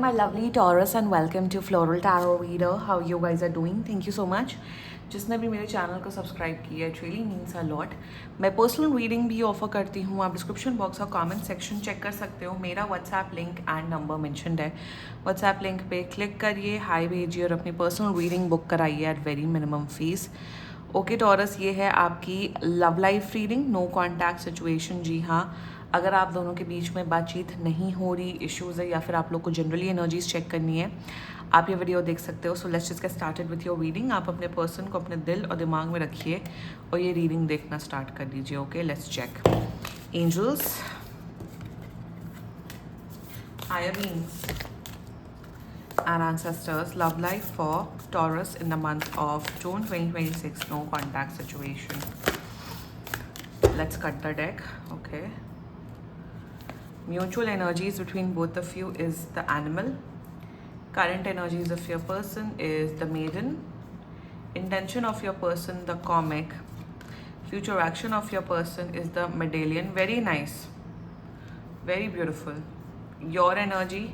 My lovely Taurus and welcome to Floral Tarot Reader. How you guys are doing? Thank you so much. जिसने भी मेरे channel को subscribe किया है, it really means a lot. मैं personal reading भी offer करती हूँ. आप डिस्क्रिप्शन बॉक्स और कमेंट सेक्शन चेक कर सकते हो. मेरा WhatsApp link and number mentioned है. व्हाट्सएप लिंक पे क्लिक करिए, हाई भेजिए और अपनी पर्सनल रीडिंग बुक कराइए at very minimum fees. Okay Taurus, ये है आपकी love life reading, no contact situation. जी हाँ, अगर आप दोनों के बीच में बातचीत नहीं हो रही, इश्यूज़ है या फिर आप लोग को जनरली एनर्जीज चेक करनी है, आप ये वीडियो देख सकते हो. So let's just get started with your reading. आप अपने पर्सन को अपने दिल और दिमाग में रखिए और ये रीडिंग देखना स्टार्ट कर दीजिए. Okay, let's check. Angels, higher beings and ancestors, love life for Taurus in the month of June 2026, no contact situation. Let's cut the deck. Okay, mutual energies between both of you is the animal. Current energies of your person is the maiden. Intention of your person, the comic. Future action of your person is the medallion. Very nice, very beautiful. Your energy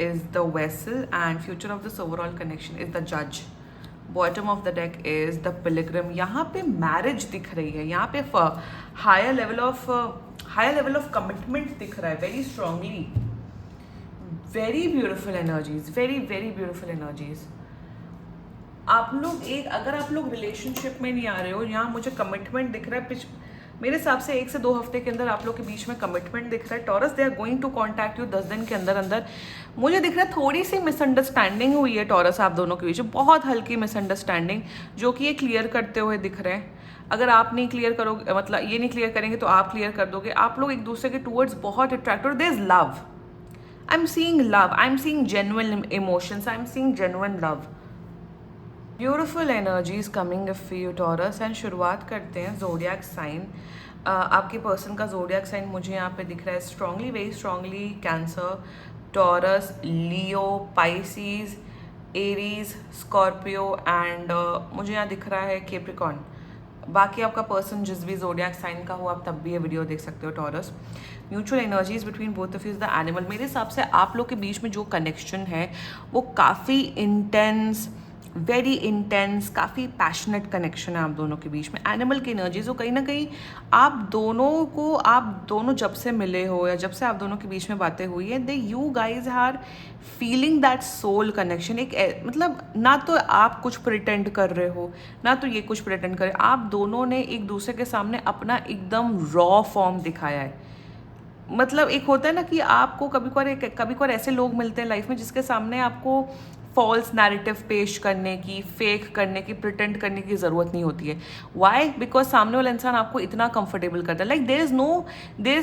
is the vessel and future of this overall connection is the judge. Bottom of the deck is the pilgrim. यहाँ पे marriage दिख रही है, यहाँ पे higher level of commitment दिख रहा है very strongly. Very beautiful energies, very very beautiful energies. आप लोग अगर आप लोग रिलेशनशिप में नहीं आ रहे हो, यहाँ मुझे कमिटमेंट दिख रहा है. मेरे हिसाब से 1 से 2 हफ्ते के अंदर आप लोग के बीच में कमिटमेंट दिख रहा है. Taurus, they are going to contact you 10 दिन के अंदर अंदर. मुझे दिख रहा है थोड़ी सी मिसअंडरस्टैंडिंग हुई है टॉरस आप दोनों के बीच में, बहुत हल्की मिसअंडरस्टैंडिंग, जो कि ये क्लियर करते हुए दिख रहे हैं. अगर आप नहीं क्लियर करोगे, मतलब ये नहीं क्लियर करेंगे तो आप क्लियर कर दोगे. आप लोग एक दूसरे के टूवर्ड्स बहुत attracted. There is love. I am seeing love, I am seeing genuine emotions, I am seeing genuine love. Beautiful energies coming for you Taurus. And शुरुआत करते हैं ज़ोडिएक साइन. आपके पर्सन का ज़ोडिएक साइन मुझे यहाँ पे दिख रहा है strongly, very strongly Cancer, Taurus, Leo, Pisces, Aries, Scorpio and मुझे यहाँ दिख रहा है कैप्रिकॉर्न. बाकी आपका पर्सन जिस भी ज़ोडिएक साइन का हो, आप तब भी ये वीडियो देख सकते हो. Taurus, mutual energies between both of you is the animal. मेरे हिसाब से आप लोग के बीच में जो कनेक्शन है वो काफ़ी इंटेंस, वेरी इंटेंस, काफ़ी पैशनेट कनेक्शन है आप दोनों के बीच में. एनिमल की एनर्जी जो कहीं ना कहीं आप दोनों जब से मिले हो या जब से आप दोनों के बीच में बातें हुई है, they you guys are feeling that soul connection. मतलब ना तो आप कुछ प्रिटेंड कर रहे हो, ना तो ये कुछ प्रिटेंड कर रहे. आप दोनों ने एक दूसरे के सामने अपना एकदम रॉ फॉर्म दिखाया है. मतलब एक होता है ना कि आपको कभी कभार ऐसे लोग मिलते हैं लाइफ में जिसके सामने आपको फॉल्स नैरेटिव पेश करने की, फेक करने की, प्रिटेंड करने की ज़रूरत नहीं होती है. वाई? बिकॉज सामने वाला इंसान आपको इतना कंफर्टेबल करता है. Like there is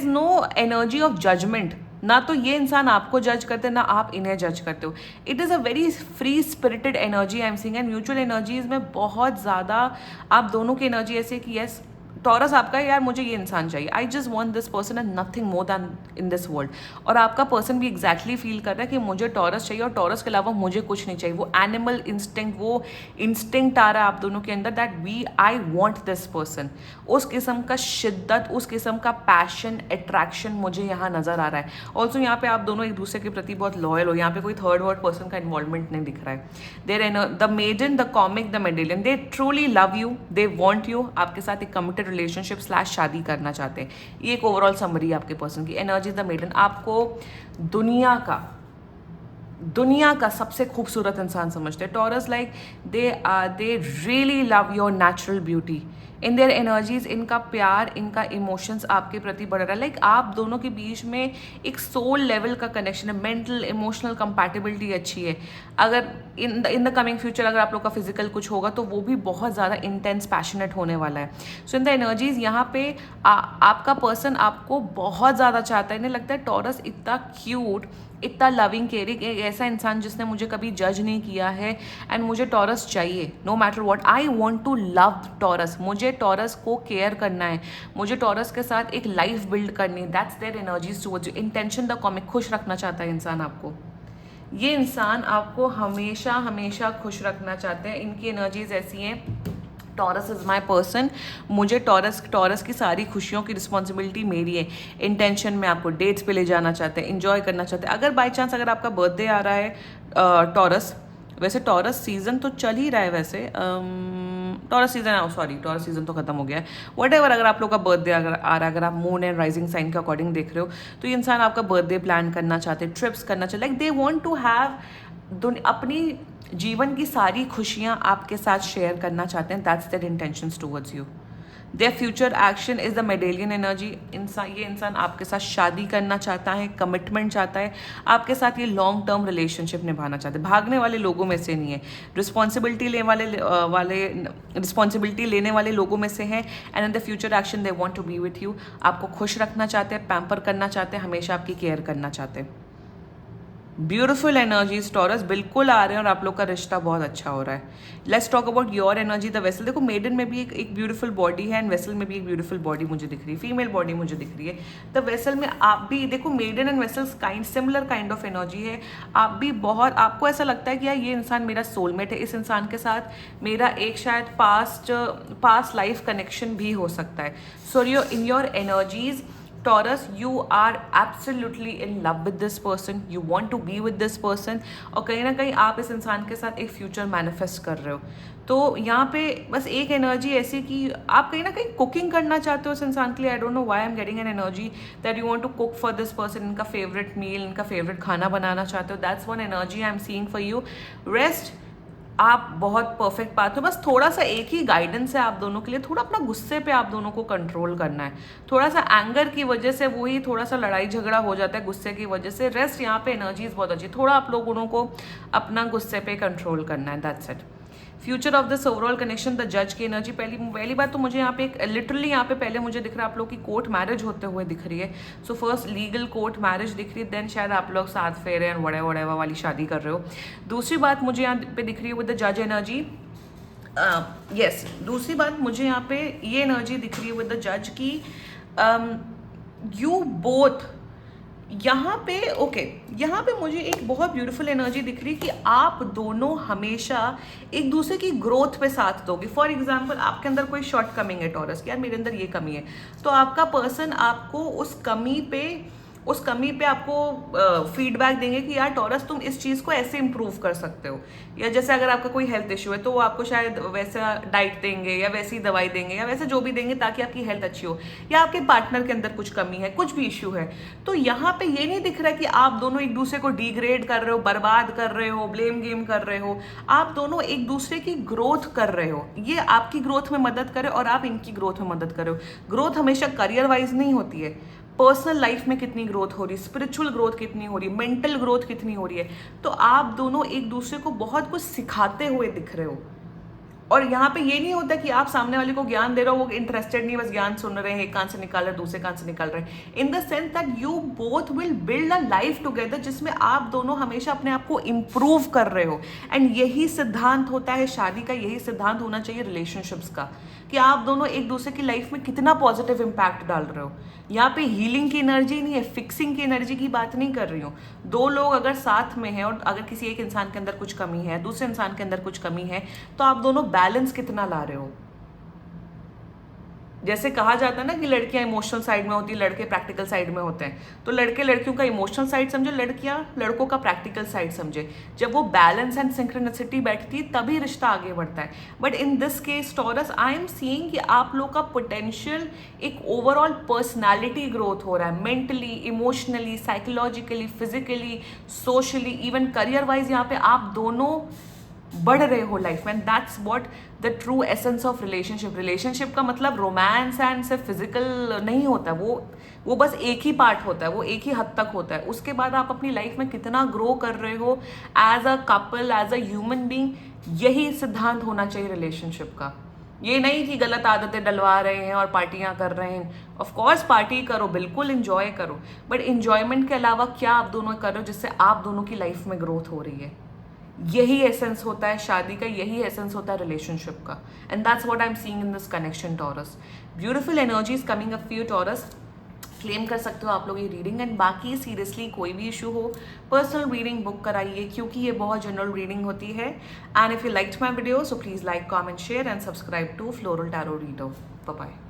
no energy of judgement. ना तो ये इंसान आपको जज करते, ना आप इन्हें जज करते हो. It is a very free spirited energy I am seeing. And mutual energies में बहुत ज़्यादा आप दोनों की एनर्जी ऐसे कि यस टॉरस आपका यार मुझे ये इंसान चाहिए, I just want this person and nothing more than in this world. और आपका पर्सन भी एग्जैक्टली फील कर रहा है कि मुझे टॉरस चाहिए और टॉरस के अलावा मुझे कुछ नहीं चाहिए. वो एनिमल इंस्टिंक्ट, वो इंस्टिंक्ट आ रहा है आप दोनों के अंदर that I want this person. उस किस्म का शिद्दत, उस किस्म का पैशन, अट्रैक्शन मुझे यहाँ नज़र आ रहा है. ऑल्सो यहाँ पे आप दोनों एक दूसरे के प्रति बहुत लॉयल हो. यहाँ पे कोई थर्ड वर्ड पर्सन का इन्वॉल्वमेंट नहीं दिख रहा है. The maiden, the comic, the medallion, they truly love you, they want you. आपके साथ एक कमिटेड रिलेशनशिप / शादी करना चाहते हैं. ये एक ओवरऑल समरी आपके पर्सन की. एनर्जी द मेडन, आपको दुनिया का सबसे खूबसूरत इंसान समझते हैं. Taurus, like they really love your natural beauty. In their energies, इनका प्यार, इनका इमोशंस आपके प्रति बढ़ रहा है. लाइक आप दोनों के बीच में एक सोल लेवल का कनेक्शन है. मेंटल इमोशनल कंपैटिबिलिटी अच्छी है. अगर इन द कमिंग फ्यूचर अगर आप लोग का फिजिकल कुछ होगा तो वो भी बहुत ज़्यादा इंटेंस पैशनेट होने वाला है. सो इन द एनर्जीज यहाँ पे आपका पर्सन आपको बहुत ज़्यादा चाहता है. इन्हें लगता है टॉरस इतना क्यूट, इतना लविंग, केयरिंग, एक ऐसा इंसान जिसने मुझे कभी जज नहीं किया है. एंड मुझे टॉरस चाहिए no matter what. I want to love Taurus. मुझे टॉरस को केयर करना है, मुझे टॉरस के साथ एक लाइफ बिल्ड करनी है. That's their energies towards you. Intention the comic, खुश रखना चाहता है इंसान आपको. ये इंसान आपको हमेशा हमेशा खुश रखना चाहते हैं. इनकी एनर्जीज ऐसी हैं टॉरस इज़ माई पर्सन। मुझे टॉरस की सारी खुशियों की रिस्पॉन्सिबिलिटी मेरी है। इंटेंशन में आपको डेट्स पे ले जाना चाहते हैं, इंजॉय करना चाहते हैं। अगर बाई चांस अगर आपका बर्थडे आ रहा है टॉरस, वैसे टॉरस सीजन तो चल ही रहा है, वैसे टॉरस सीजन तो खत्म हो गया है। वट अगर आप लोग का बर्थडे अगर आ रहा है, अगर आप मून एंड राइजिंग साइन के अकॉर्डिंग देख रहे हो, तो ये इंसान आपका बर्थडे प्लान करना चाहते हैं, ट्रिप्स करना चाहते, like they want to have अपनी जीवन की सारी खुशियाँ आपके साथ शेयर करना चाहते हैं। That's their intentions towards you. Their future action is the medallion energy. ये इंसान आपके साथ शादी करना चाहता है, कमिटमेंट चाहता है, आपके साथ ये लॉन्ग टर्म रिलेशनशिप निभाना चाहते हैं। भागने वाले लोगों में से नहीं है, रिस्पॉन्सिबिलिटी लेने वाले लोगों में से हैं। And in the future action they want to be with you. आपको खुश रखना चाहते हैं, पैम्पर करना चाहते हैं, हमेशा आपकी केयर करना चाहते हैं। ब्यूटिफुल एनर्जीज टॉरस बिल्कुल आ रहे हैं और आप लोग का रिश्ता बहुत अच्छा हो रहा है। Let's talk about your energy the vessel. देखो मेडन में भी एक ब्यूटीफुल बॉडी है एंड वेसल में भी एक ब्यूटीफुल बॉडी मुझे दिख रही है, फीमेल बॉडी मुझे दिख रही है। द वेसल में आप भी देखो, maiden and vessels similar kind of energy है। आप भी बहुत, आपको ऐसा लगता है कि यार ये इंसान मेरा सोलमेट है, इस इंसान के साथ मेरा एक शायद पास्ट लाइफ कनेक्शन भी हो सकता है। So in your energies Taurus, you are absolutely in love with this person, you want to be with this person, और कहीं ना कहीं आप इस इंसान के साथ एक फ्यूचर मैनिफेस्ट कर रहे हो। तो यहाँ पे बस एक एनर्जी ऐसी कि आप कहीं ना कहीं कुकिंग करना चाहते हो इस इंसान के लिए। I don't know why I am getting an energy that you want to cook for this person. इनका फेवरेट मील, इनका फेवरेट खाना बनाना चाहते हो। That's one energy I am seeing for you. Rest आप बहुत परफेक्ट पाते हो, बस थोड़ा सा एक ही गाइडेंस है आप दोनों के लिए, थोड़ा अपना गुस्से पे आप दोनों को कंट्रोल करना है। थोड़ा सा एंगर की वजह से वही थोड़ा सा लड़ाई झगड़ा हो जाता है गुस्से की वजह से। रेस्ट यहाँ पे एनर्जीज बहुत अच्छी, थोड़ा आप लोगों को अपना गुस्से पे कंट्रोल करना है। That's it. Future of this overall connection, the जज की एनर्जी। पहली बात तो मुझे यहाँ पे एक लिटरली यहाँ पे पहले मुझे दिख रहा है आप लोग की कोर्ट मैरिज होते हुए दिख रही है। So first legal court marriage दिख रही है, देन शायद आप लोग साथ फेरे एंड वड़ेवा वाली शादी कर रहे हो। दूसरी बात मुझे यहाँ पे दिख रही है विद द जज एनर्जी। यस, दूसरी बात मुझे यहाँ पे ये एनर्जी दिख रही है विद द जज की यू बोथ यहाँ पे यहाँ पे मुझे एक बहुत ब्यूटीफुल एनर्जी दिख रही है कि आप दोनों हमेशा एक दूसरे की ग्रोथ पे साथ दोगे। फॉर एग्जाम्पल आपके अंदर कोई शॉर्ट कमिंग है टॉरस की, यार मेरे अंदर ये कमी है, तो आपका पर्सन आपको उस कमी पे आपको फीडबैक देंगे कि यार टॉरस तुम इस चीज़ को ऐसे इंप्रूव कर सकते हो। या जैसे अगर आपका कोई हेल्थ इशू है तो वो आपको शायद वैसा डाइट देंगे या वैसी दवाई देंगे या वैसे जो भी देंगे ताकि आपकी हेल्थ अच्छी हो। या आपके पार्टनर के अंदर कुछ कमी है, कुछ भी इशू है, तो यहाँ पे ये नहीं दिख रहा कि आप दोनों एक दूसरे को डिग्रेड कर रहे हो, बर्बाद कर रहे हो, ब्लेम गेम कर रहे हो। आप दोनों एक दूसरे की ग्रोथ कर रहे हो, ये आपकी ग्रोथ में मदद करे और आप इनकी ग्रोथ में मदद कर रहे हो। ग्रोथ हमेशा करियर वाइज नहीं होती है, पर्सनल लाइफ में कितनी ग्रोथ हो रही है, स्पिरिचुअल ग्रोथ कितनी हो रही है, मेंटल ग्रोथ कितनी हो रही है। तो आप दोनों एक दूसरे को बहुत कुछ सिखाते हुए दिख रहे हो। और यहाँ पे ये नहीं होता कि आप सामने वाले को ज्ञान दे रहे हो, वो इंटरेस्टेड नहीं, बस ज्ञान सुन रहे हैं, एक कान से निकाल रहे हैं, दूसरे कान से निकाल रहे हैं। In the sense that you both will build a life together, जिसमें आप दोनों हमेशा अपने आप को इम्प्रूव कर रहे हो। एंड यही सिद्धांत होता है शादी का, यही सिद्धांत होना चाहिए रिलेशनशिप्स का, कि आप दोनों एक दूसरे की लाइफ में कितना पॉजिटिव इम्पैक्ट डाल रहे हो। यहाँ पे हीलिंग की एनर्जी नहीं है, फिक्सिंग की एनर्जी की बात नहीं कर रही हूँ। दो लोग अगर साथ में हैं और अगर किसी एक इंसान के अंदर कुछ कमी है, दूसरे इंसान के अंदर कुछ कमी है, तो आप दोनों बैलेंस कितना ला रहे हो। जैसे कहा जाता है ना कि लड़कियां इमोशनल साइड में होती है, लड़के प्रैक्टिकल साइड में होते हैं, तो लड़के लड़कियों का इमोशनल साइड समझे, लड़कियां लड़कों का प्रैक्टिकल साइड समझे। जब वो बैलेंस एंड सिंक्रोनिसिटी बैठती है तभी रिश्ता आगे बढ़ता है। But in this case taurus, I am seeing कि आप लोग का पोटेंशियल एक ओवरऑल पर्सनैलिटी ग्रोथ हो रहा है, mentally, emotionally, psychologically, physically, socially, even career wise. यहाँ पे आप दोनों बढ़ रहे हो लाइफ में। That's what the true essence of relationship का मतलब रोमांस एंड सिर्फ फिजिकल नहीं होता, वो बस एक ही पार्ट होता है, वो एक ही हद तक होता है। उसके बाद आप अपनी लाइफ में कितना ग्रो कर रहे हो as a couple, as a human being, यही सिद्धांत होना चाहिए रिलेशनशिप का। ये नहीं कि गलत आदतें डलवा रहे हैं और पार्टियां कर रहे हैं। ऑफ कोर्स पार्टी करो, बिल्कुल इंजॉय करो, बट इंजॉयमेंट के अलावा क्या आप दोनों कर रहे हो जिससे आप दोनों की लाइफ में ग्रोथ हो रही है। यही एसेंस होता है शादी का, यही एसेंस होता है रिलेशनशिप का। And that's what I am seeing in this connection taurus. Beautiful energies coming up for you taurus. Claim कर सकते हो आप लोग ये रीडिंग। एंड बाकी सीरियसली कोई भी इशू हो, पर्सनल रीडिंग बुक कराइए, क्योंकि ये बहुत जनरल रीडिंग होती है। And if you liked my video, so please like, comment, share and subscribe to Floral Tarot Reader. Bye bye.